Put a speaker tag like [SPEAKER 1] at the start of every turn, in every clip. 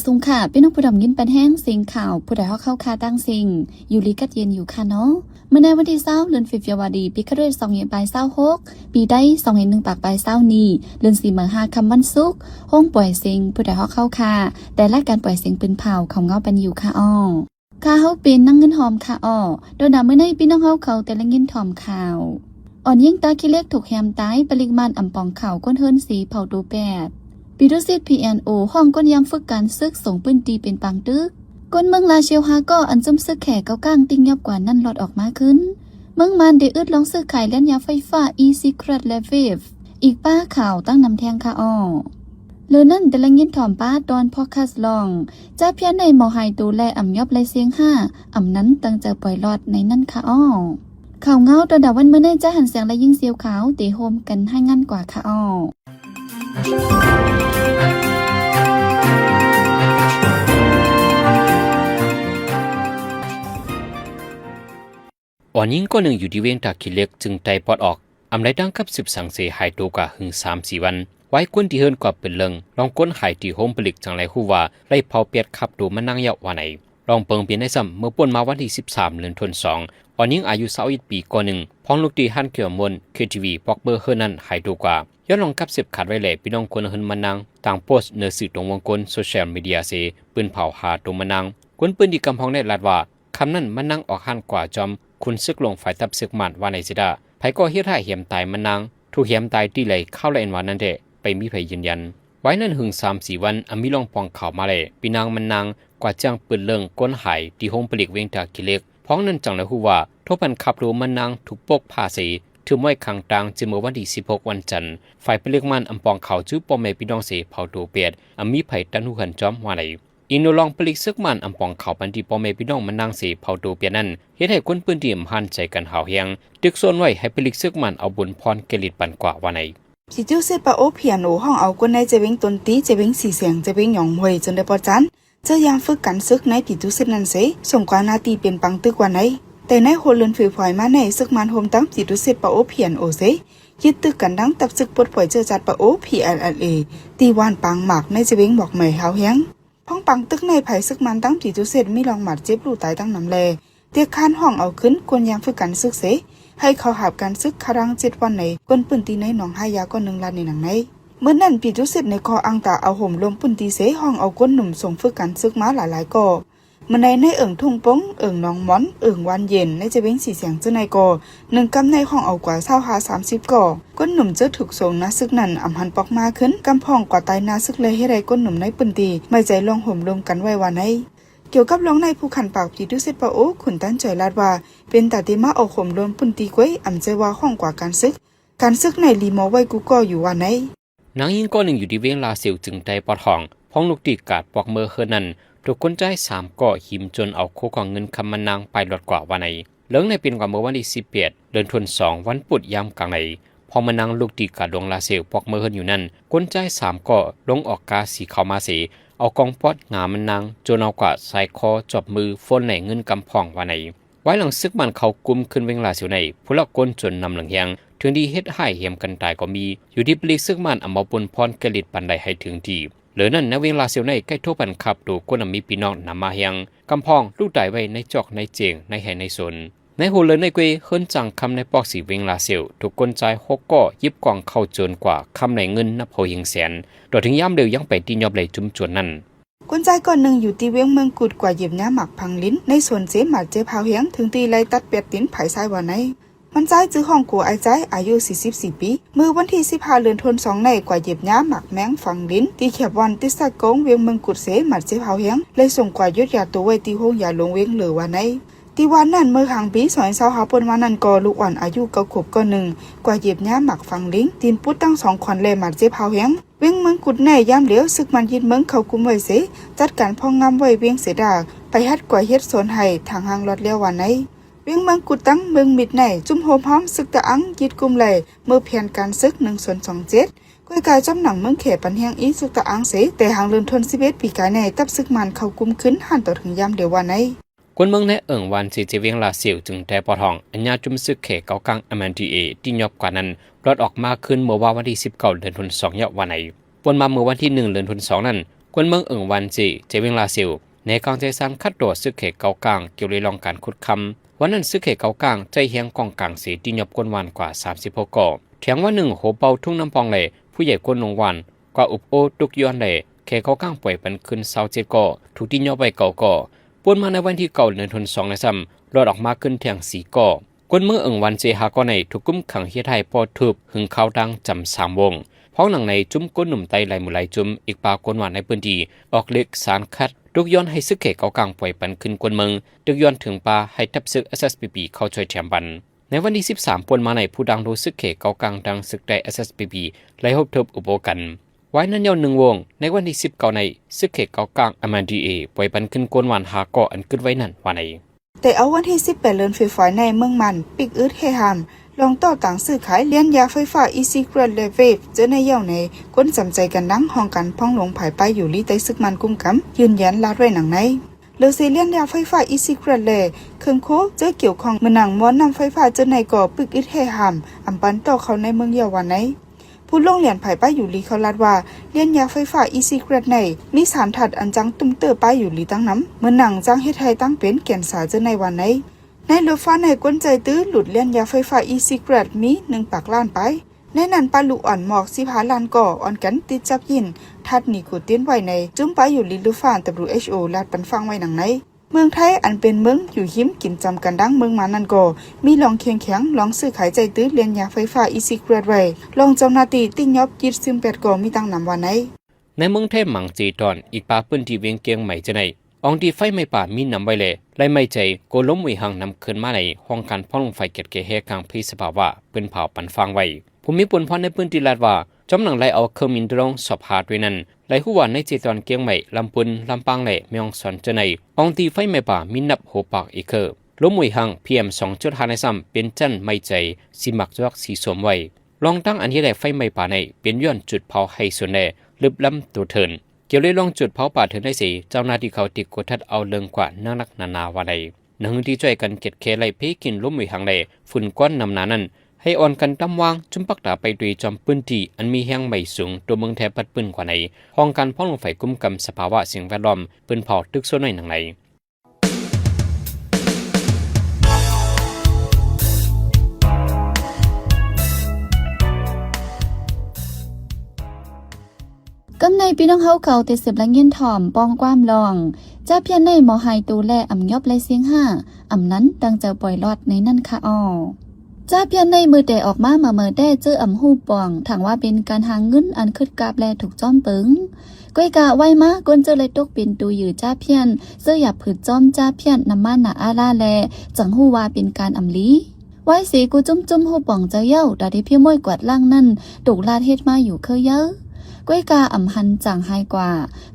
[SPEAKER 1] สุงค่ะพี่น้องผู้ดำยินเป็นแห้งสิงข่าวผู้ใดฮอกเข้าคาตั้งสิงอยู่ลีกัดเย็นอยู่ค่ะเนาะเมื่อในวันที่20เดือนฟิบวาดีปีคฤหัส2ปลาย26ปีได้2 ปากปลาย20นี้เดือน4 5คำวันศุกร์ห้องปล่อยสิงผู้ใดฮอกเข้าคาแต่ละการปล่อยสิงเป็นเผาของเงาปันอยู่ค่ะอ้อค่ะเฮาเป็นนั่งเงินหอมค่ะอ้อโดยนำเมื่อในพี่น้องเฮาเขาแต่ละเงินหอมข่าวอ่อนยิ่งตาขี้เล็กถูกแฮมตายปริมาณอ่ำปองข่าวก้นเฮิรนสีเผาดูแปดปีดุสิต PNO ห้องก้นยำฝึกการซึกส่งปืนตีเป็นปังตึกก้นเมืองลาเชียวฮาก็อันจุ่มซึกแขกเก้าก้างติ้งยอบกว่านั่นหลอดออกมาขึ้นเมืองมันได้อึดลองซื้อขายเล่นยาไฟฟ้า e-secret และ Wave อีกป้าข่าวตั้งนำแทงค่ะอ้อเลือนั่นแต่ละเงินถ่อมป้าตอนพอคัสลองจ้าเพียนในหมอไฮดูแลอ่ำยอบไรเสียง5อ่ำนั้นตั้งเจอปล่อยหลอดในนั่นค่ะอ้อข่าวเงาตัวดาวันเมื่อในจ้าหันเสียงและยิ่งเสียวขาวตีโฮมกันให้งั้นกว่าค่ะอ้อ
[SPEAKER 2] วันนี้ก็หนึ่งอยู่ที่เวียงตาคิเล็กจึงไตปอดออกอำไรดังกับ10สังเสหายตัวกว่าหึง3-4 วันไว้ก้นที่เฮิรนกว่าเป็นเลิงลองก้นหายที่โฮมผลิตจังไรคู่ว่าไล่เผาเปียดขับตัวมันนั่งเยาะวันไหนลองเปิงเปลี่ยนให้ซ้ำเมื่อป่นมาวันที่13เดือนธันวาคมวันนี้อายุ21 ปีก่อนหนึ่งพ้องลูกตีฮั่นเกี่ยวมน KTV ปอกเบอร์เฮิรนั่นหายตัวกว่าย้อนลองกับ10ขาดไว้แหล่พี่น้องคนเฮิรมันนั่งต่างโพสต์เนื้อสื่อตรงวงกลโซเชียลมีเดียเสปืนเผาหาตัวมันนั่งก้นปืนที่กำพองได้ลัดว่าคำนั้นมันนั่งออกหันกว่าจอมคุณซึกลงฝ่ายตับซึกมันว่าในสิดาไผก็เฮ็ดให้เหี่ยมตายมันนางถูกเหี่ยมตายที่ไหลเข้าละเอ็นวันนั้นเดะไปมีไผยืนยันไว้นั้นหึง3-4 วันอมีลองปองข่าวมาเลยปีนางมันนางกว่าจ้างปืนเรื่องก้นหายที่ห้องผลิตเวียงตากิเล็กพ้องนั้นจังเลยฮู้ว่าทบพันขับรู้มันนางถูกปกภาษีถือไว้ขังตางจึงเมื่อวันที่16วันจันทร์ฝ่ายผลิตมันอำปองข่าวจื้อปอมแม่พี่น้องเสเผาตัวเปียดอมีไผตันหูหันจอมว่าไหนอินโนลองผลิตซึกมันอำปองเขาปันที่พ่อแม่พี่น้องมันนางเสเผาตัวเปียนั้นเฮ็ดให้คนปืนที่หันใจกันหาวเฮียงตึกโซนไว้ให้ผลิตซึกมันเอาบุญพรเกลิดปันกว่าว่าไหน
[SPEAKER 3] สิจูเซปาโอเพียโนห้องเอาคนในจะเว้งตนตีจะเว้งสีเสียงจะเว้งหยองหวยจนได้ปอจันเจอยามฝึกกันซึกในปีจูเซนั่นเสส่งกว่านาตีเป็นปังตึกว่าไหนแต่ในโฮเลือนฝือพลอยมาในซึกมันโฮมตั้งปีจูเซปาโอเพียโนเสยึดตึกกันดังตับซึกปดปล่อยเจอจัดปาโอ PLLA ตีวานปังหมากในจะเว้งบอกใหม่หาวเฮียงพ้องปังตึกในไผ่ซึกมันตั้งปีจูเซมีลองหมัดเจ็บรูตายตั้งนำแลเตียกคานห้องเอาขึ้นกวนยามฝึกกันซึกเสให้เขาหาบการซึกครั้ง7 วันในก้นปืนตีในหนอง5 ยาก็1 ล้านในหนังในเมื่อนั้นปีจุ10ในคออังตาเอาห่มลมปืนตีเสห้องเอาก้นหนุ่มส่งฝึกกันซึกมาหลายก่อมันในเอิ่งทุ่งป้งเอิ่งนองม้อนเอิ่งวันเย็นในจะเว้งสีเสียงเจ้าในก่อ1 กำในห้องเอากว่า30 ก่อก้นหนุ่มเจ้าถูกส่งนาซึกนั่นอำหันปอกมาขึ้นกำพองกว่าตายนาซึกเลยให้ได้ก้นหนุ่มในปืนตีไม่ใจลองห่มลมกันไว้วันในเกี่ยวกับร้องในผู้ขันปากปีดุเซปาโอขุนตั้นใจลาดว่าเป็นตาติมาเอาข่มลมปุ่นตีก้วยอ่ำใจว่าห้องกว่าการซึกในลีโมไว้กูก็อยู่วันไหน
[SPEAKER 2] นางยิงก้อนหนึ่งอยู่ที่เวียงลาเซียวจึงใจปอดห้องพ้องลูกตีกาดปอกเมอเฮนั้นถูกคนใจ3ก่อหิมจนเอาโคของเงินคำมันนางไปหลดกว่าวันไหนเลิงในเป็นกว่าเมื่อวันที่18เดือนธันวาคมวันปุดยามกลางไหนพอมันนางลูกตีกาดลงลาเซียวปอกเมอเฮอยู่นั่นคนใจ3ก่อลงออกกาสีเข้ามาสีเอากองปอดงามันนางจนเอากว่าใส่คอจบมือฝนในเงินกำพองว่าไหนไว้หลังซึกมันเขากุมขึ้นเวงลาเสียวในผู้ละก้นจนนำหลังเฮียงถึงดีเฮ็ดให้เหี่ยมกันตายก็มีอยู่ที่ปลีซึกมันอำมาปนพรกลิดปันใดให้ถึงที่เหลือนั่นในเวงลาเสียวในใกล้ทั่วปันขับดูก้นมีพี่น้องนำมาเฮียงกำพองลูกตายไว้ในจอกในเจียงในแห่ในสนในหูเลยในเกยเฮิรนจังคำในปอกสีเวงลาเซียวถูกกลใจ6ก่อยิบกองเข้าจนกว่าคำในเงินนับโหยิงแสนโดยถึงย่ำเร็วยังไปตียอบเลยจุ่มจวนนั่น
[SPEAKER 3] คนใจก่อนหนึ่งอยู่ที่เวียงเมืองกุดกว่าเหยียบน้าหมักพังลิ้นในส่วนเจ๊หมัดเจ๊พาวเฮียงถึงตีไล่ตัดเปียดติ้นไผ่ทรายวันไหนมันใจจื้อห้องกัวไอใจอายุ44 ปีมือวันที่15เดือนธันวาคมในกว่าเหยียบน้าหมักแมงฟังลิ้นตีเขียบวันติสักกงเวียงเมืองกุดเสหมัดเจ๊พาวเฮียงเลยส่งกว่ายุดยาตัวไว้ตีห้องยาลงเวียงเหลือวันไหนตีวันนั้นเมื่อครั้งปี2025ปนวันนั้นก่อลูกอ่อนอายุ9 ขวบก็1กว่าเหยียบน้าหมักฟังลิ้นตีนปุดตั้ง2 ขวัญเลยหมัดเจ๊พาวเฮียงเวียงเมืองกุดแน่ย่ำเหลียวซึกมันยิดเมืองเขากุมไว้เสจัดการพ่องงามไว้เวียงเสดาไปฮัดกว่าเฮ็ดสวนไห้ทางหางรถเลี้ยววันไหนเวียงเมืองกุดตั้งเมืองมิดในจุ่มโฮมพร้อมซึกตะอังยิดกุมเลยเมื่อเพียนการซึก1/27ก้อยกายจำหนังเมืองเขตปันเฮียงอีซึกตะอังเสแต่หางเลือนทน11 ปีกายในตับซึกมันเขากุมขึ้นหันต่อถึงย่ำเดียววันไหน
[SPEAKER 2] คนเมืองในเอิงวันเจเวียงลาเซียวจึงแต่ปอทองอัญญาจุมซึกเขเกากังMNDAที่ยอบกว่านั้นรถออกมาขึ้นเมื่อวันที่19เดือนธันวาคมวันไหนปนมาเมื่อวันที่1เดือนธันวาคมนั้น กวนเมืองเอิงวันจีเจวิงลาซิวในกองใจซันคัดโดดซึกเขเกากลางเกี่ยวเลยลองการขุดคำวันนั้นซึกเขเกากลางใจเฮียงกองกลางสีที่ยบกวนวันกว่า36ก่อเถียงว่า1โหเป่าทุ่งน้ำพองเลยผู้ใหญ่กวนนงวันกว่าอุบโอตุกย้อนเลยเขเกากลางป่วยเป็นขึ้น27ก่อถูกที่ยบไปเก่าก่อปวนมาในวันที่เก่าเดือนธันวาคมในซ้ำรอดออกมาขึ้นเถียง4ก่อกวนเมืองเอิงวันเจหาก่อในถูกกุมขังเฮียไทยปอทึบหึงเข้าดังจำ3วงพ้องหนังในจุ้มก้นหนุ่มไตไหลหมู่ไหลจุ้มอีกปากวนหวานในพื้นที่ออกเล็กสารคัดทุกย้อนให้ซึกเขเกากลางป่วยปันขึ้นกวนเมืองทุกย้อนถึงปาให้ทับซึก SSPP เข้าช่วยแถมบันในวันที่13ปวนมาในผู้ดังรู้ซึกเขเกากลางดังซึกได้ SSPP ไล่ฮบทบอุโบกันไว้นั้นยาว1วงในวันที่19ในซึกเขเกากลาง MNDA ป่วยปันขึ้นกวนหวานหาก่ออันขึ้นไว้นั่นวันไหน
[SPEAKER 3] แต่เอาวันที่18เดือนไฟฟ้าในเมืองมันปิกอึดเฮหามลองต่อต่างซื้อขายเลี้ยนยาไฟฟ้า e-secret และ vape เจอในเย่าในก้นจำใจกันดังห้องกันพ้องหลวงภายไปอยู่ลีใต้ซึกมันกุ้มกำยืนยันลาดไว้หนังในเลอซีเลียนยาไฟฟ้า e-secret และเครื่องโคเจอเกี่ยวข้องมือหนังม้อนนำไฟฟ้าเจอในก่อปิกอึดเฮหามอำปันต่อเขาในเมืองเยาวันในผู้ลงเหรียญภายป้ายอยู่ลีเขาลาดว่าเลียนยาไฟฟ้า e-secret ในมีสารถัดอันจังตุ้มเตอป้ายอยู่ลีตั้งน้ำเมื่อหนังจังเฮ็ดให้ตั้งเป็นแก่นสาเจอในวันในในรถฟ้าในก้นใจตื้อหลุดเลียนยาไฟฟ้า e-secret มี1ปากล้านไปในนั้นปลาลูกอ่อนหมอก15ล้านก่ออ่อนกันติดจับยินทัดนิโคตินไว้ในจุ้มไปอยู่ลิลูฟาน WHO ลาดปันฟังไว้หนังในเมืองไทยอันเป็นเมืองอยู่หิมกินจำกันดังเมืองมานั่นก่อมีลองเคียงแข็งลองซื้อขายใจตื้อเลียนยาไฟฟ้า e-secret ไว้ลองเจ้าหน้าที่ติ้งยอบยิดซึม8ก่อมีตั้งนำวันใน
[SPEAKER 2] เมืองไทยหมังจีตอนอีกปาพื้นที่เวียงเกียงใหม่จะในองที่ไฟไม่ป่ามีนำไว้เลยไล่ไม่ใจโกล้มวิหังนำขึ้นมาในห้องการพ่อลงไฟเกิดเกเฮกลางพิสภาวะเป็นเผาปันฟังไว้ภูมิปนพรในพื้นที่ลาดว่าจำหนังไล่เอาเครื่องมินตรงสอบหาด้วยนั้นไล่หัวในจีตอนเกียงใหม่ลำปุนลำปางเล่เมียงสอนจะในองที่ไฟไม่ป่ามีนับหัวปากอีกคือล้มวิหังPM 2.5ในซ้ำเป็นจันไม่ใจสีหมักจอกสีสวมไว้ลองตั้งอันที่ได้ไฟไม่ป่าในเป็นย้อนจุดเผาให้ส่วนแน่ลึบล้ำตัวเถินเกี่ยวเลยลองจุดเผาป่าถึงได้สิเจ้าหน้าที่เขาติดกดทัดเอาเรื่องกว่านักนาวันใดหนังที่ช่วยกันเก็บเคไล่เพกินล้มวิหังเลยฝุ่นก้อนนำนานั้นให้อ่อนกันตำวางจุ่มปักตาไปด้วยจอมปืนที่อันมีแห้งไม่สูงตัวเมืองแทบปัดปืนกว่าในห้องการพ่อลงไฟกุมกำสภาวะสิ่งแวดล้อมปืนเผาตึกโซนในหนังไหน
[SPEAKER 1] กำในพี่น้องเฮาเขาติดสืบและเงียนถ่อมปองความลองจ้าเพียนในหมอไฮตูแลอ่ำยอบและเสียง5อ่ำนั้นดังเจอปล่อยรอดในนั่นค่ะอ้อจ้าเพียนในมือแต่ออกมาเมื่อได้เจออ่ำหูป่องถังว่าเป็นการหาเงินอันคึดกาบแลถูกจ้อมปึงก้อยกะไว้มากวนเจอเลยตกเป็นตูอยู่จ้าเพียนเสื้อหยับผืดจ้อมจ้าเพียนน้ำมันหนาอาลาแลจังหูว่าเป็นการอ่ำลีไว้สีกูจุ้มหูป่องเจ้าเย้าดาที่พี่ม้วยกวาดล่างนั่นถูกลาดเฮ็ดมาอยู่เคยเยอะก้อยกาอ่ำหันจางไฮกว่า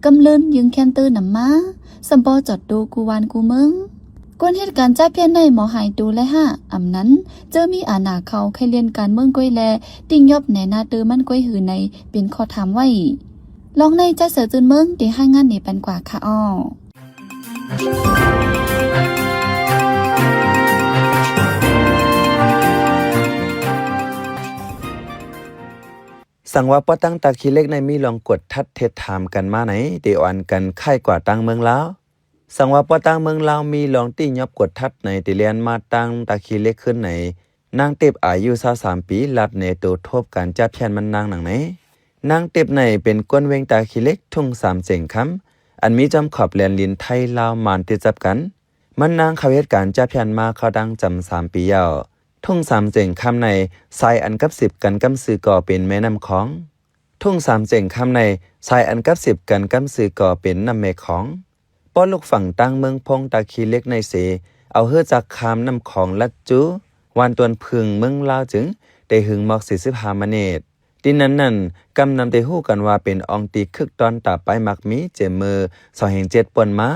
[SPEAKER 1] กำเลินยึงแคนตื้อน้ำมาสัมปอจอดดูกูวานกูมึงกวนเหตุการณ์จ้าเพียนในหมอหายดูและอำนั้นเจอมีอาณาเขาใครเรียนการเมืองก้อยแลติ่งยอบในนาตือมันก้อยหือในเป็นข้อถามไว้ลองในจ้าเสือจืนเมืองตีให้งานนี่เป็นกว่าค่ะอ้อ
[SPEAKER 4] สั่งว่าป้อตั้งตาขี้เล็กในมีลองกดทัดเทศถามกันมาไหนเดี๋ยวอันกันค่ายกว่าตั้งเมืองลาวสั่งว่าป้อตั้งเมืองลาวมีลองตี้ยอบกดทัดในติเลียนมาตั้งตาขี้เล็กขึ้นในนางเต็บอายุ23ปีลัดในตัวทบการจับแพนมันนางหนังไหนนางเต็บในเป็นก้นเวงตาขี้เล็กทุ่ง3เจ๋งคำอันมีจำขอบแลนลินไทยลาวมานติดจับกันมันนางเขาเหตุการจับแพนมาเขาดังจำ3ปียาวทุ่ง3เจ๋งคำในทรายอันกับ10กันกำซื้อก่อเป็นแม่น้ำของทุ่ง3เจ๋งคำในทรายอันกับ10กันกำซื้อก่อเป็นน้ำแม่ของป้อลูกฝั่งตั้งเมืองพงตาขี้เล็กในเสเอาเฮือจากคามน้ำของลัดจูวันตวนพึงเมืองลาวจึงได้หึงหมอก45มเนตดินนั้นกำนำได้ฮู้กันว่าเป็นอองตีคึกตอนตาไปมักมีเจมือ2-7ป่นมา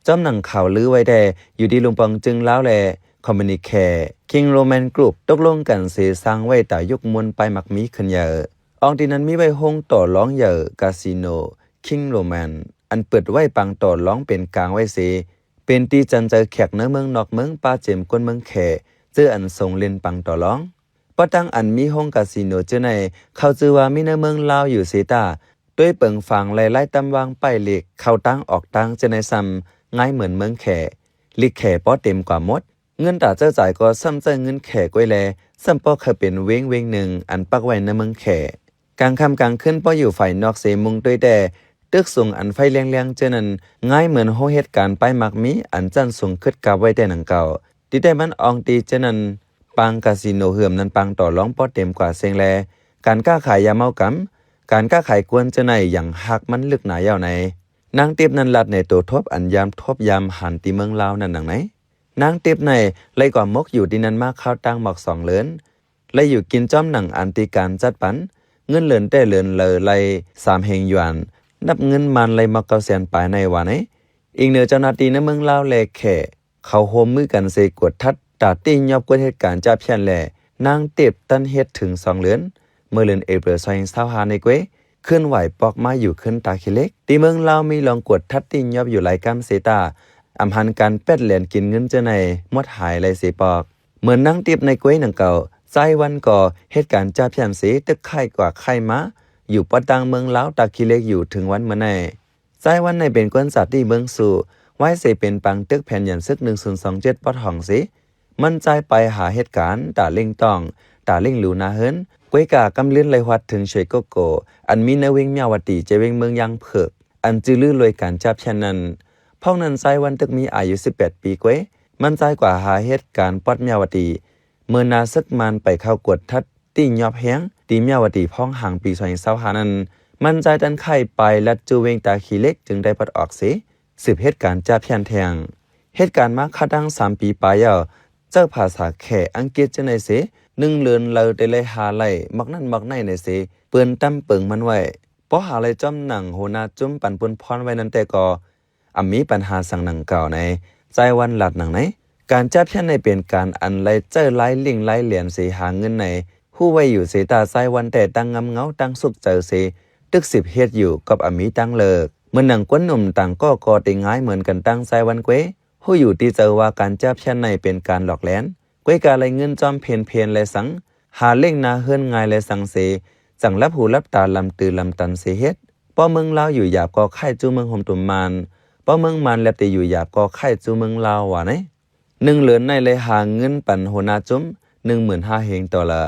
[SPEAKER 4] จอมหนังข่าวลือไว้แดอยู่ดีลุงปองจึงลาวแลคอมมิวนิแคร์คิงโรแมนกรุ๊ปตกลงกันเสสร้างไว้ตายุกมนไปมักมีขึ้นเยอะอองตีนั้นมีไว้ห้องต่อร้องเยอะคาสิโนคิงโรแมนอันเปิดไว้ปังต่อร้องเป็นกลางไว้เสเป็นตีจันเจอแขกเนื้อเมืองนอกเมืองป้าเจมก้นเมืองแขเจออันทรงเล่นปังต่อร้องป้าตั้งอันมีห้องคาสิโนเจอในเขาจือว่ามีเนื้อเมืองลาวอยู่เซตา ด้วยเปิงฟังไล่ตำวางป้ายเหล็กเข้าตั้งออกตั้งจะในซ้ำง่ายเหมือนเมืองแขลิกแขป้อเต็มกว่าหมดเงินตาเจ้าจ่ายก็ซ้ำเจ้าเงินแขก้อยแลซ้ำป้อเคยเป็นเว้งหนึ่งอันปักไว้ในเมืองแขกลางค่ำกลางคืนป้ออยู่ฝ่ายนอกเสมุงด้วยแต่ตึกสูงอันไฟเลี้ยงเจนั้นง่ายเหมือนโหเหตุการณ์ป้ายมักมีอันจันสูงขึ้นกับไว้แต่หนังเก่าที่ได้มันอองตีเจนั้นปังคาสิโนเหือมนั้นปังต่อร้องป้อเต็มกว่าเซงแลการค้าขายยาเมากำการค้าขายกวนจะในอย่างหักมันลึกหนายาวในนางเตียบนั้นลัดในตัวทบอันยามทบยามหันตีเมืองลาวนั่นหนังไหนนางเตียบในไล่ก่อมกอยู่ดินนั้นมากข้าวตั้งหมอก2เลินไล่อยู่กินจ้อมหนังอันตีการจัดปันเงินเลินแต่เลินเลยไล่3เฮงหยวนนับเงินมันไล่มา9แสนปลายในวันไหนอีกเหนือเจ้าหน้าที่ในเมืองลาวแลแข่เขาโฮมมือกันเสกดทัดตาตียอบกวดเหตุการณ์จับเพียนแหล่นางเตียบตันเฮ็ดถึง2เลินเมื่อเดือนเอเปริล2025ในเกวเคลื่อนไหวปอกมาอยู่ขึ้นตาคิเล็กที่เมืองลาวมีลองกดทัดติยอบอยู่หลายกำเสตาอำหันการเป็ดเหรียญกินเงินเจาในหมดหายไหลเสปอกเหมือนนั่งติบในเกวหนังเก่าใจวันก่อเหตุการณ์จับเพียนเสตึกไข่กว่าไข่มาอยู่ปะตังเมืองลาวตาคิเล็กอยู่ถึงวันเมื่อไหร่ใจวันในเป็นกวนสัตว์ที่เมืองสู่ไว้เสเป็นปังตึกแผ่นยันซึก1027ปอดห้องสิมันใจไปหาเหตุการณ์ตาเล่งต้องตาเล่งหลูนาเฮินกวยกากำเลื่อนไหลวัดถึงเฉยโกโกอันมีนเวงเมียวตีเจเวงเมืองยังเพิกอันจื้อลื่อลอยการจับเช่นนั้นพ่องนั้นใจวันตึกมีอายุ18ปีกวยมันใจกว่าหาเหตุการณ์ปอดเมียวตีเมื่อนาซึกมันไปเข้ากดทัดตียอบแห้งตีเมียวตีพ่องห่างปี2025นั้นมันใจดันไข่ไปลัดจูเวงตาขี้เล็กจึงได้ปลดออกเสียสืบเหตุการณ์จับเพียนแทงเหตุการณ์มาคาดัง3ปีปลายเจ้าภาษาแขอังกฤษจะในเส1เลือนเราได้เลยหาไหลมักนั่นมักในในเสเปื้อนตั้มเปิงมันไว้เพราะหาไหลจ้อมหนังโหนาจุ้มปั่นปุนพรไว้นั้นแต่ก็มีปัญหาสั่งหนังเก่าในใจวันหลัดหนังไหนการจับเพี้ยนในเป็นการอันไหลเจอไหลลิงไหลเหรียญเสหาเงินในผู้ไว้อยู่เสตาใจวันแต่ตั้งงำเงาตั้งสุกเจอเสตึก10เฮ็ดอยู่กับมีตั้งเลิกเมื่อหนังก้นหนุ่มต่างก็ติง่ายเหมือนกันตั้งใจวันเกวผู้อยู่ที่เจอว่าการจับเพี้ยนในเป็นการหลอกแหลนกวยกาไหลเงินจอมเพนและสังหาเล่งนาเฮิรนง่ายและสังเสจังรับหูรับตาลำตือลำตันเสเฮ็ดป้อเมืองลาวอยู่หยาบก็ไข่จูเมืองห่มตุ่มมานป้อเมืองมันแลบแต่อยู่หยาบก็ไข่จูเมืองลาวว่าไหน1เหรียญในเลยหาเงินปันโหนาจุ้ม 15,000 เฮงต่อละ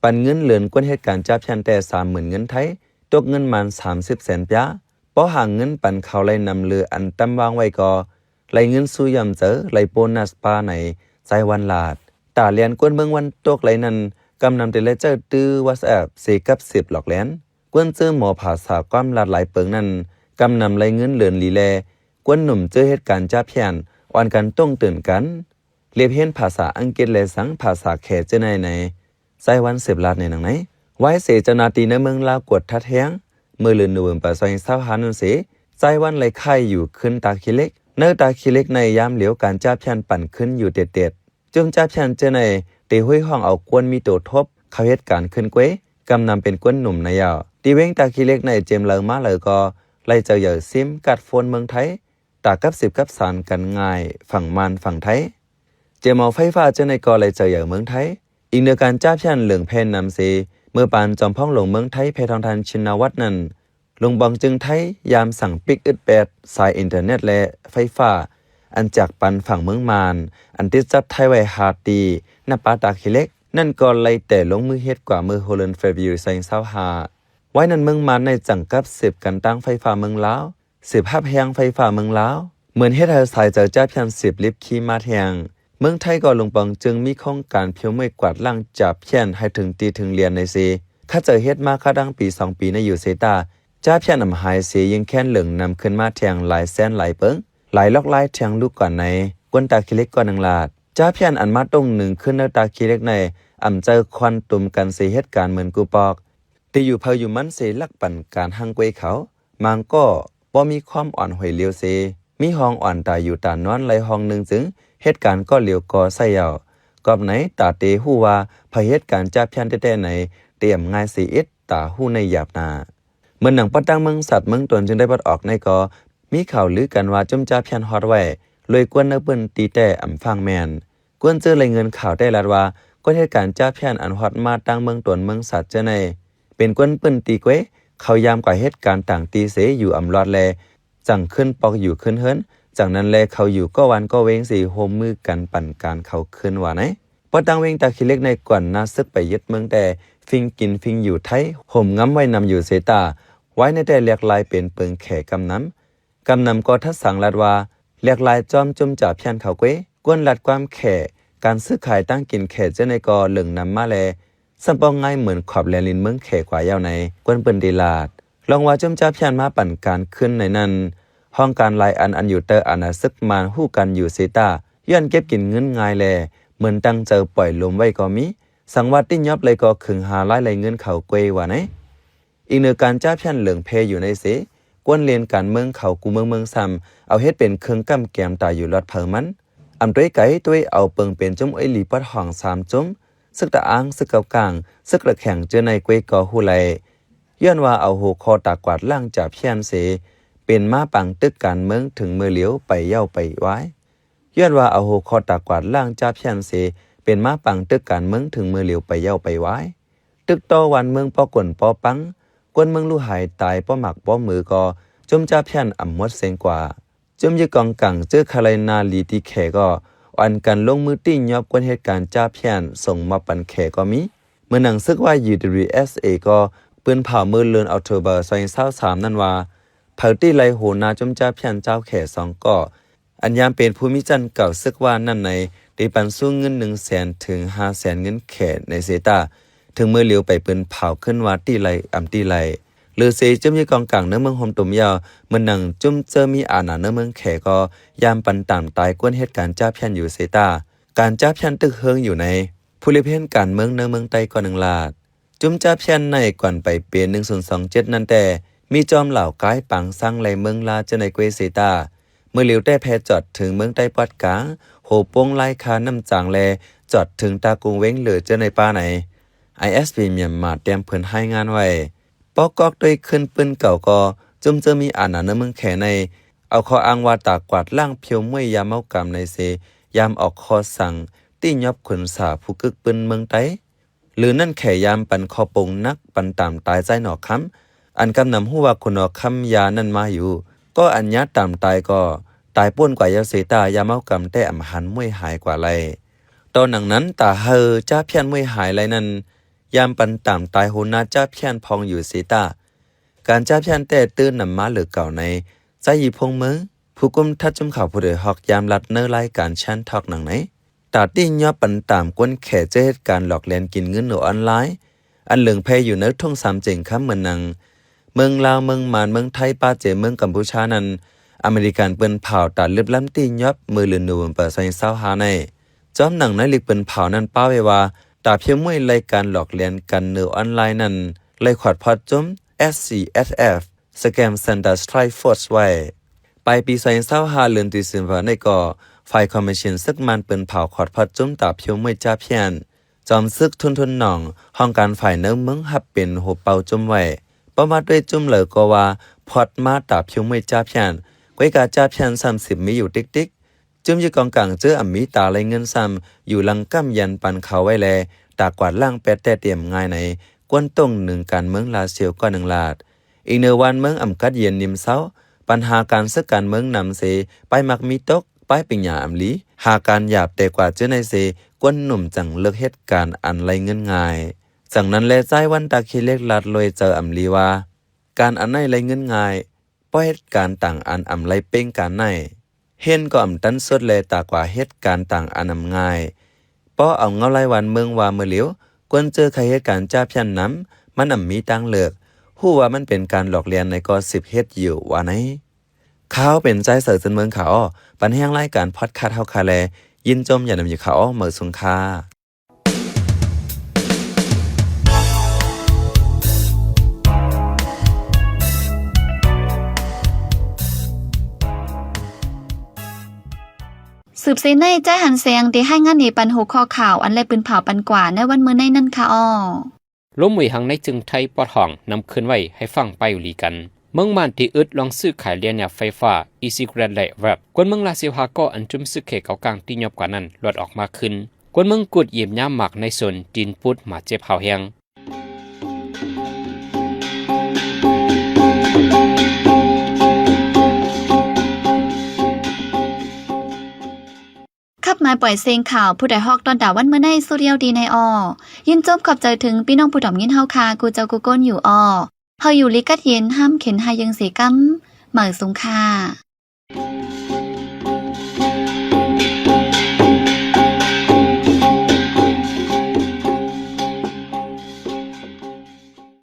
[SPEAKER 4] ปันเงินเหรียญกวนเหตุการณ์จับชันแต่ 30,000 เงินไทยตกเงินมัน30แสนปะป้อหาเงินปันเขาไล่นำเรืออันตำวางไว้ก็ไล่เงินสู้ยำเจอไล่โบนัสปาไหนใจวันลาดตาเลียนกวนเมืองวันตกไหลนั้นกำนำแต่ละเจ้าตื้อ WhatsApp 4กับ10หลอกแลนกวนเจอหมอภาษาความลาดหลายเปิงนั้นกำนำไหลเงินเหลือนลีแลกวนหนุ่มเจอเหตุการณ์จับเพียนอ่อนกันต้องตื่นกันเรียบเห็นภาษาอังกฤษและสังภาษาแขเจในใจวัน10ลาดในหนังไหนไว้เสจนาตีในเมืองลาวกดทัดแห้งเมื่อเลือนหนุ่มปะซอย25นั่นเสใจวันไหลไข่อยู่ขึ้นตาคิเล็กเนื้อตาคิเล็กในยามเหลียวการจับเพียนปั่นขึ้นอยู่เด็ดจึงจับชันเจในตีห้วยห้องเอากวนมีตัวทบเขาเหตุการณ์ขึ้นเกวยกำนำเป็นกวนหนุ่มในยาวตีเว้งตาขี้เล็กในเจมเลยมาเลยก็ไล่เจอเหยื่อซิมกัดโฟนเมืองไทยตากับ10กับสารกันง่ายฝั่งมันฝั่งไทยเจมเอาไฟฟ้าเจในก็ไล่เจอเหยื่อเมืองไทยอีกเนื้อการจับชันเหลืองเพนนำเสเมื่อปานจอมพ่องหลงเมืองไทยเพทองทันชินวัฒน์นั้นลงบังจึงไทยยามสั่งปิกอึดแปดสายอินเทอร์เน็ตและไฟฟ้าอันจากปันฝั่งเมืองมานอันติดจับไทยไว้หาตีหน้าปาตาขี้เล็กนั่นก็ไล่แต่ลงมือเฮ็ดกว่ามือโฮลันเฟรบิว2025ไว้นั้นเมืองมานในจังกับ10กันตั้งไฟฟ้าเมืองลาว10หับแหงไฟฟ้าเมืองลาวเหมือนเฮ็ดให้สายเจอจับเพียง10ลิฟต์ขี่มาแทงเมืองไทยก็ลงปังจึงมีโครงการเพียวไม่กวาดล่างจับเพียนให้ถึงตีถึงเรียนในซีข้าเจอเฮ็ดมาค่าดังปี2ปีในอยู่เซตาจับเพียนนำหายเสียยังแค่นเหลืองนำขึ้นมาแทงหลายแสนหลายเปิงหลายลอกลายแทงลูกก่อนในกวนตาขี้เล็กก่อนนังลาดจ้าเพียนอันมาตรงหนึ่งขึ้นเนื้อตาขี้เล็กในเจอควันตุ่มกันเสียเหตุการณ์เหมือนกูปอกที่อยู่เพออยู่มันเสียลักปั่นการหังเกวยเขามังก็บ่มีความอ่อนหวยเลียวเสมีห้องอ่อนตาอยู่ตานอนไหลห้องหนึ่งจึงเหตุการณ์ก็เลียวกอใส่ยาวกอบไหนตาเตหู้ว่าพเหตุการณ์จ้าเพียนแต่ไหนเตรียมง่ายสีอิดตาหู้ในหยาบนาเหมือนหนังปัดตั้งเมืองสัตว์เมืองตนจึงได้ปัดออกในกอมีข่าวลือกันว่าจุ่มจ้าเพียนฮอดไว้เลยกวนเนื้อเปิ้นตีแต่ฟังแมนกวนเจอเลยเงินข่าวได้ลาดว่าก็เหตุการณ์จ้าเพียนอันฮอดมาตั้งเมืองตนเมืองสัตว์เจในเป็นกวนเปิ้นตีเกว เขายามกว่าเหตุการณ์ต่างตีเสอยู่อำลอดแลจังขึ้นปอกอยู่ขึ้นเฮิรนจากนั้นแลเขาอยู่ก็วันก็เวงสีโฮมมือกันปั่นการเขาขึ้นว่าไหนปอตังเวงตาคิเล็กในก่อนน่าซึกไปยึดเมืองแต่ฟิงกินฟิงอยู่ไทยห่มง้ำไว้นำอยู่เสตาไว้ในแต่เรียกลายเป็นเปิงแขกำนำก็ทัดสังลัดว่าเรียกลายจอมจุ่มจ่าเพียนเขาเก้กวนลัดความแขการซื้อขายตั้งกินแขเจ้าในกอเหลึงนำมาแลสัมปองง่ายเหมือนขอบแลลินเมืองแขกว่ายาวในกวนเปิ้นดีลาดลองว่าจุ่มจ่าเพียนมาปั่นการขึ้นในนั้นห้องการลายอันอยู่เตออานาซึกมานฮู้กันอยู่เสตาย้อนเก็บกินเงินง่ายแลเหมือนตั้งเจอปล่อยลมไว้ก็มีสังวัดติ้ยอบเลยก็ขึงหาไล่ไหลเงินเขาเกวยว่าไหนอีกเนื้อการจ้าเพียนเหลืองเพอยู่ในเสกวนเรียนการเมืองเขากูเมืองซ้ำเอาเฮ็ดเป็นเครื่องกำแกมตายอยู่รอดเผอมันอำด้วยไก่ด้วยเอาเปิงเป็นจุ้มไอหลีปัดห้อง3จุ้มซึกตะอ้างซึกเกากลางซึกระแข่งเจอในเกวยกอฮู้ไหลย้อนว่าเอาหูคอตากวาดล่างจ่าเพียนเสเป็นมาปังตึกการเมืองถึงมือเหลียวไปเย้าไปไว้ย้อนว่าเอาหูคอตากวาดล่างจ่าเพียนเสเป็นมาปังตึกการเมืองถึงมือเหลียวไปเย้าไปไว้ตึกต่อวันเมืองปอกวนปอปังกวนเมืองลู่หายตายป้อหมักป้อมือก็จุ่มจ่าเพียนอ่ำมดเสียงกว่าจุ่มยึกกองกังเจอคาไลนาลีตีแขก็อันกันลงมือติ้งยอบกวนเหตุการณ์จ่าเพียนส่งมาปันแขก็มีเมื่อหนังซึกว่า UWSA ก็ปืนเผามือเลือนออกโทเบอร์2023นั่นว่าเผาตีไลโหนาจุ่มจ่าเพียนเจ้าแข2ก็อันยามเป็นภูมิจันเก่าซึกว่านั่นในได้ปันสู้เงิน 100,000 ถึง 500,000 เงินแขในเซตาถึงมือเหลียวไปปืนเผาขึ้นว่าตีไลอ่ำตีไลหรือเซจุ่มยี่กองกลางเนื้อเมืองโฮมตุ่มยาวเมื่อหนังจุ่มเจอมีอาณาเนื้อเมืองแขก็ยามปันต่างตายกวนเหตุการณ์จ้าเพียนอยู่เซตาการจ้าเพียนตึกเฮิงอยู่ในผู้เลี้ยงการเมืองเนื้อเมืองไต้ก่อน1 ลาดจุ่มจ้าเพียนในก่อนไปเปลี่ยน1027นั่นแต่มีจอมเหล่ากายปังสร้างไหลเมืองลาจะในเกวเซตาเมื่อเหลียวแต่แพจอดถึงเมืองไต้ปอดกาโหปงไล่คาน้ำจางแลจอดถึงตากุงเว้งเหลือเจอในป่าไหน ISP เมียนมาเตรียมเพิ่นให้งานไว้ปอกอกด้วยขึ้นปืนเก่าก็จุ่มเจอมีอาณาเนื้อเมืองแขในเอาคออ้างว่าตากวาดล่างเพียวมวยยามเมากำในเซยามออกคอสั่งตี้ยอบขนสาผู้กึกปืนเมืองไต้หรือนั่นแขยามปันคอปงนักปันตามตายใจหนอคำอันกำนำหู้ว่าคนหนอคำยานั่นมาอยู่ก็อันญาตามตายก็ตายป่วนกว่ายาเสตายาเมากำแต่อำหันมวยหายกว่าไรตอนหนังนั้นตาเฮอจ้าเพียนมวยหายไรนั้นยามปันตามตายโหนาจ้าเพียนพองอยู่เสตาการจ้าเพียนแต่ตื้นนำมาเหลือเก่าในใจหยีพงมือผู้กุมทัดจุ่มข่าวผู้เดือหอกยามลัดเนื้อรายการชั้นทอกหนังไหนตาตี้ยอปันตามกวนแขเจเหตุการหลอกเลียนกินเงินหนูออนไลน์อันเหลืองเพยอยู่เนื้อท่งสามเจงค้ำเหมือนนังเมืองลาวเมืองมานเมืองไทยป้าเจเมืองกัมพูชานั้นอเมริกันเปิ้นเผาตัดเลือบล้ำตียอบมือเลือนนูเปิดใส่เศร้าหาในจอมหนังในลิกเปิ้นเผานั้นป้าไว้ว่าตาเพียงมวยรายการหลอกเลียนกันเนื้อออนไลน์นั้นเลยขวดพอดจม SCSF สแกมเซ็นเตอร์สไตรฟอร์สไว้ไปปีใส่เศร้าหาเลือนตีสินว่าในก่อฝ่ายคอมมิชชั่นซึกมันเปิ้นเผาขอดพอดจมตาเพียงมวยจ้าเพียนจอมซึกทุนหนองห้องการฝ่ายเนื้อเมืองหับเป็นหัวเป่าจมไว้ประมาทด้วยจุ่มเหลือก็ว่าพอดมาตาเพียงมวยจ้าเพียนไว้กาจ้าเพียน30มีอยู่ติ๊กจุ่มอยู่กองกลางเจออำมีตาไหลเงินซ้ำอยู่ลังก้ำยันปันเขาไว้แลตากวาดล่างแปดแต่เตรียมง่ายในกวนต้งหนึ่งการเมืองลาเซียวก็1 ลาดอีกเนวันเมืองอำกัดเย็นนิมเซาปัญหาการซึกการเมืองนำเสไปมักมีตกไปปิญญาอำลีหาการหยาบแต่กว่าเจอในเสกวนหนุ่มจังเลิกเหตุการณ์อันไหลเงินง่ายจากนั้นแลใจวันตาคีเล็กลัดลอยเจออำลีว่าการอันไหนไหลเงินง่ายเพราะเหตุการณ์ต่างอันอำไหลเป้งการไหนเห็นก็อำตันสุดแลตากว่าเหตุการณ์ต่างอันอำง่ายเพราะเอาเงาไลวันเมืองว่าเมื่อเหลียวกวนเจอใครเหตุการณ์จ้าเพียนน้ำมันอำมีตังเลิกฮู้ว่ามันเป็นการหลอกเลียนในก็10เฮ็ดอยู่ว่าไหนข่าวเป็นใจเสิร์ชจนเมืองเขาปันแห้งรายการพอดคาสต์เฮาคาแลยินจมอย่านำอยู่เขาเหมือสุงคา
[SPEAKER 1] สืบเสในใจหันเสียงที่ให้งานในปันหัวข้อข่าวอันแลปืนเผาปันกว่าในวันมื้อในนั่นค่ะอ้อ
[SPEAKER 2] ล้มมวยหังในจึงไทยปอดห้องนำขึ้นไว้ให้ฟังไปอยู่ลีกันเมืองมันที่อึดลองซื้อขายเลียนยาไฟฟ้าอีซิกเรนไลแวบกวนเมืองลาซิฮาก็อันจุ่มซื้อเขเกากลางที่ยอบกว่านั้นลดออกมาขึ้นกวนเมืองกุดเยี่ยมย่ำหมักในส่วนดินพุดมาเจ็บเผาแหง
[SPEAKER 1] ายปล่อยเสียงข่าวผู้ใดฮอกตอนด่าวันเมื่อในสุเรียวดีในอยินจบขอบใจถึงพี่น้องผู้ดอมยินเฮาคากูเจ้ากูก้นอยู่เฮาอยู่ลิกัดเย็นห้ามเข็นหายังสีกำเหมือสูงค่ะ